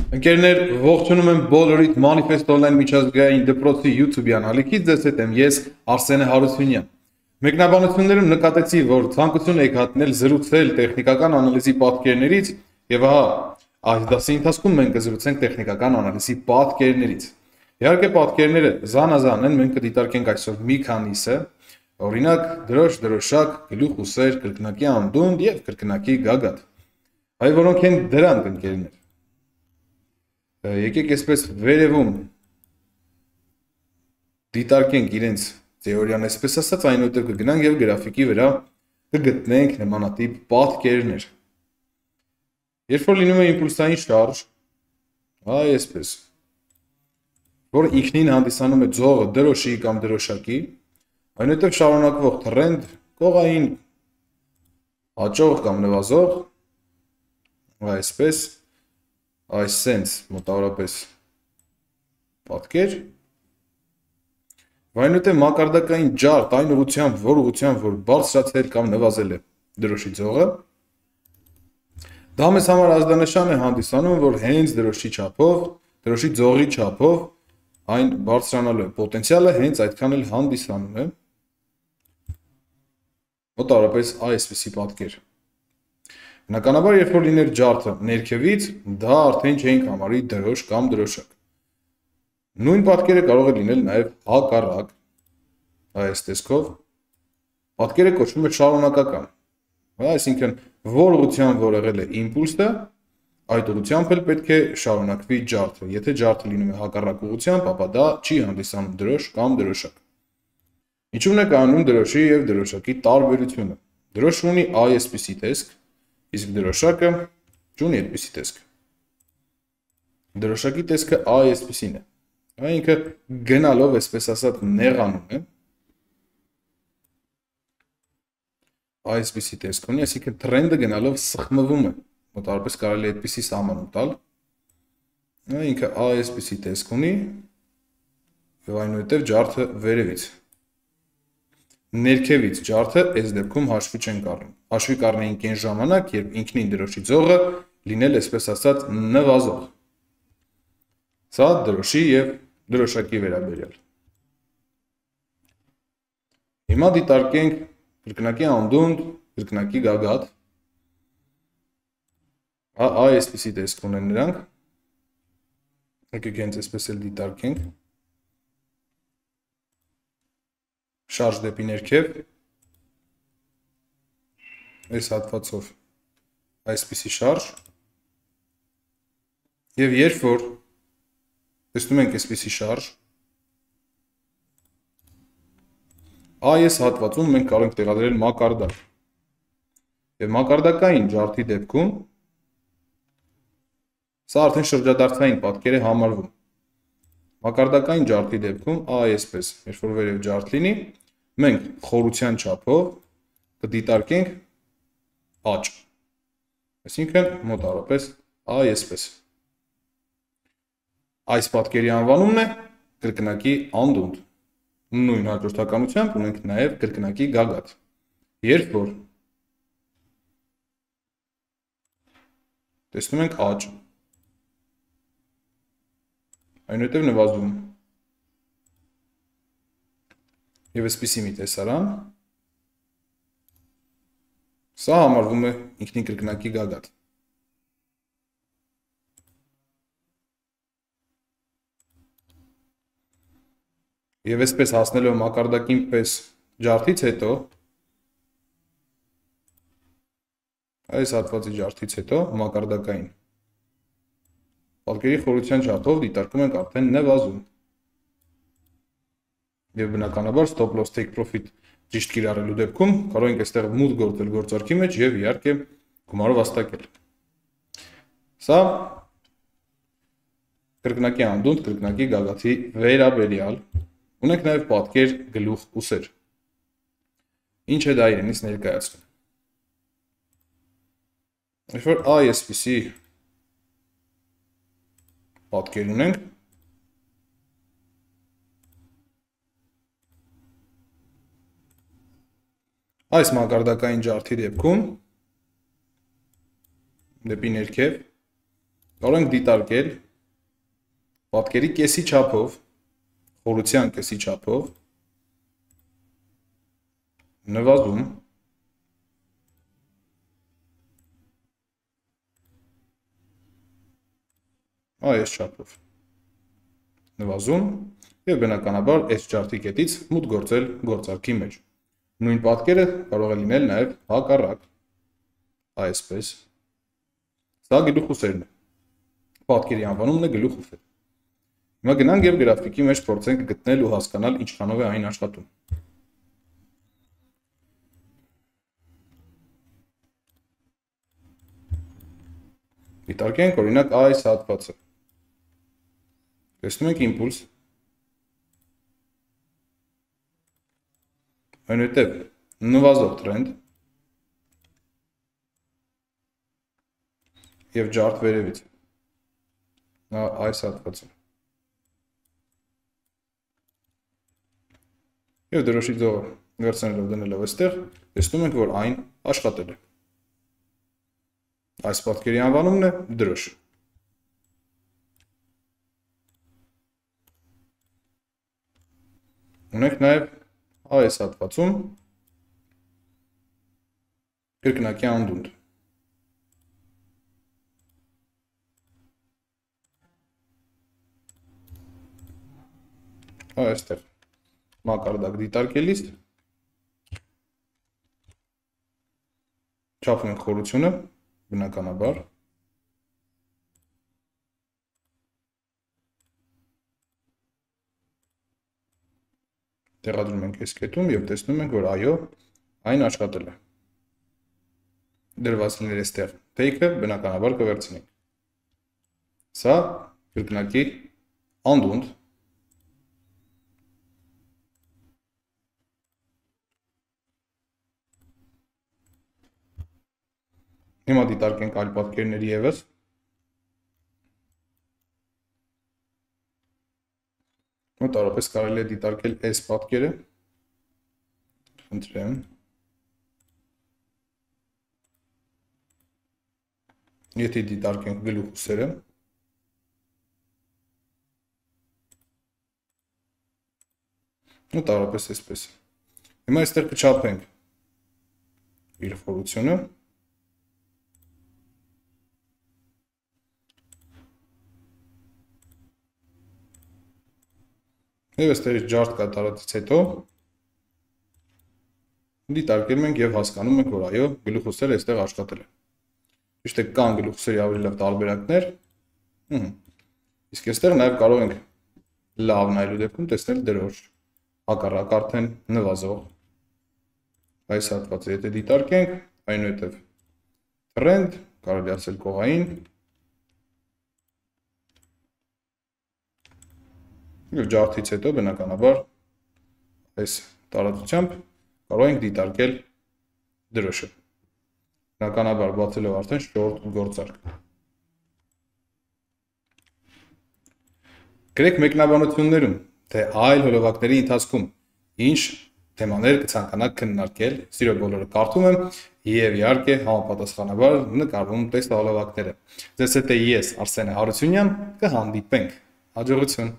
Ընկերներ, ողջունում եմ բոլորիդ Manifest Online միջազգային դպրոցի YouTube-յան ալիքից, ձեզ հետ եմ ես Արսենե Հարությունյան։ Մեկնաբանություններում նկատեցի, որ ցանկություն եք հատնել զրուցել տեխնիկական անալիզի պատկերներից, եւ ահա այս դասի ընթացքում մենք կզրուցենք տեխնիկական անալիզի պատկերներից։ Իհարկե պատկերները զանազան են, մենք կդիտարկենք այսօր մի քանիսը, օրինակ դրոշ, դրոշակ, գլուխ ու սեր, կրկնակի անդունդ եւ կրկնակի գագաթ։ Այ որոնք են դրանք ընկերներ։ Եկեք այսպես վերևում դիտարկենք իրենց թեորիան, այսպես ասած, այնուհետև կգնանք եւ գրաֆիկի վրա կգտնենք նմանատիպ պատկերներ։ Երբ որ լինում է իմպուլսային շարժ, այսպես, որ ինքնին հանդիսանում է ձողը դրոշի կամ դրոշակի, այնուհետև շարունակվող թռենդ կողային հաճող կամ նվազող, այսպես այս սենց մոտավորապես պատկեր, այնուհետև մակարդակային ջարդ այն ուղղությամբ, որ բարձրացել կամ նվազել է դրոշի ձողը, դա մեզ համար ազդանշան է հանդիսանում, որ հենց դրոշի չափով, դրոշի ձողի չափով այն բարձրանալու է, պոտենցիալը հենց այդքան էլ հանդիսանում է, մոտավորապես այսպիսի պատկեր։ Բնականաբար, երբ որ լիներ ջարդը ներքևից, դա արդեն չէինք համարի դրոշ կամ դրոշակ։ Նույն պատկերը կարող է լինել նաև հակառակ, այս տեսքով, պատկերը կոչվում է շարունակական, այսինքն, որ ուղղությամբ որ եղել է իմպուլսը, այդ ուղղությամբ էլ պետք է շարունակվի ջարդը, եթե ջարդը լինում է հակառակ ուղղությամբ, ապա դա չի հանդիսանում դրոշ կամ դրոշակ։ Ինչու՞մն է կանոնում դրոշի եւ դրոշակի տարբերությունը։ Դրոշը ունի այսպիսի տեսք, իսկ դրոշակը չունի այդպիսի տեսք։ Դրոշակի տեսքը այսպիսին է։ Ինքը գնալով, այսպես ասած, նեղանում է։ Այսպիսի տեսք ունի, այսինքն թրենդը գնալով սխմվում է։ Մոտավորապես կարելի է այդպիսի սահմանում տալ։ Ինքը այսպիսի տեսք ունի եւ այնուհետեւ ջարդը վերևից։ Ներքևից ջարդը այս դեպքում հաշվի չեն կառնում։ Հաշվի կառնեինք այն ժամանակ, երբ ինքնին դրոշի ձողը լինել այսպես ասած նվազող։ Սա դրոշի եւ դրոշակի վերաբերյալ։ Հիմա դիտարկենք կրկնակի անդունդ, կրկնակի գագաթ։ Այսպիսի տեսք ունեն նրանք։ Եկեք հենց այսպես էլ դիտարկենք։ Շարժ դեպի ներքև, այս հատվածով այսպիսի շարժ, և երբ որ տեսնում ենք այսպիսի շարժ, այս հատվածում մենք կարող ենք տեղադրել մակարդակ, և մակարդակային ջարդի դեպքում, սա արդեն շրջադարձային պատկեր է համարվում, մակարդակային ջարդի դեպքում, այսպես, երբ որ վերև ջարդ լինի, մենք խորության չափով կդիտարկենք աճ, այսինքն մոտավորապես այսպես։ Այս պատկերի անվանումն է կրկնակի անդունդ, նույն հաջորդականությամբ ունենք նաև կրկնակի գագաթ, երբ որ տեսնում ենք աճ, այնուհետև նվազում, և այսպիսի մի տեսարան, սա համարվում է ինքնին կրկնակի գագաթ։ Եվ այսպես հասնելով մակարդակին պես ջարդից հետո, այս հատվածի ջարդից հետո մակարդակային պատկերի խորության չափով դիտարկում ենք արդեն նվազում։ Եվ բնականաբար stop loss take profit ճիշտ կիրառելու դեպքում կարող ենք այստեղ մուտք գործել գործարքի մեջ եւ իհարկե գումարը վաստակել։ Սա կրկնակի անդունդ, կրկնակի գագաթի վերաբերյալ, ունենք նաեւ պատկեր գլուխ ու սեր։ Ինչ է դա իրենից ներկայացնում։ Երբ որ այսպիսի պատկեր ունենք, այս մակարդակային ջարդի դեպքում դեպի ներքև Կարող ենք դիտարկել պատկերի կեսի չափով, խորության կեսի չափով նվազում այս չափով նվազում եւ բնականաբար այս ջարդի կետից մուտք գործել գործարքի մեջ։ Նույն պատկերը կարող է լինել նաեւ հակառակ, այսպես։ Սա գլուխուսերն է։ Պատկերի անվանումն է գլուխուսեր։ Հիմա գնանք եւ գրաֆիկի մեջ փորձենք գտնել ու հասկանալ ինչքանով է այն աշխատում։ Դիտարկենք օրինակ այս հատվածը։ Տեսնում ենք իմպուլս։ Այնուհետև նվազող տրենդ եւ ջարդ վերևից։ Այս հատվածը։ Եվ դրոշի ձողը վերցնելով դնելով այստեղ, տեսնում ենք, որ այն աշխատել է։ Այս պատկերի անվանումն է դրոշ։ Ունենք նաև այս հատվածում կրկնակի անդունդ։ Այստեղ մակարդակ դիտարկելիս չափում ենք խորությունը, բնականաբար տեղադրում ենք այս կետում եւ տեսնում ենք, որ այո, այն աշխատել է։ Դրված լինել այստեղ fake-ը, բնականաբար կվերցնենք։ Սա կրկնակի անդունդ։ Հիմա դիտարկենք այլ պատկերների ևս։ Մոտավորապես կարելի է դիտարկել այս պատկերը։ Խնդրեմ։ Եթե դիտարկենք գլուխուսերը, մոտավորապես այսպես։ Հիմա այստեղ կչափենք իր խորությունը։ Եվ այստեղից ջարդ կատարածից հետո դիտարկում ենք եւ հասկանում ենք, որ այո, գլուխուսերը այստեղ աշխատել է։ Ճիշտ է, կան գլուխուսերի ավելի լավ տարբերակներ։ Իսկ այստեղ նաեւ կարող ենք լավ նայելու դեպքում տեսնել դրոշ, հակառակ արդեն նվազող այս հատվածը եթե դիտարկենք, այնուհետև տրենդ, կարելի ասել կողային եւ ջարդից հետո բնականաբար այս տարածությամբ կարող ենք դիտարկել դրոշը։ Բնականաբար բացելով արդեն շորտ գործարք։ Գրեք մեկնաբանություններում, թե այլ հոլովակների ընթացքում ինչ թեմաներ կցանկանաք քննարկել, սիրո բոլորը կարդում եմ եւ իհարկե համապատասխանաբար նկարվում տեսահոլովակները։ Ձեզ հետ է ես Արսեն Հարությունյան, կհանդիպենք։ Հաջողություն։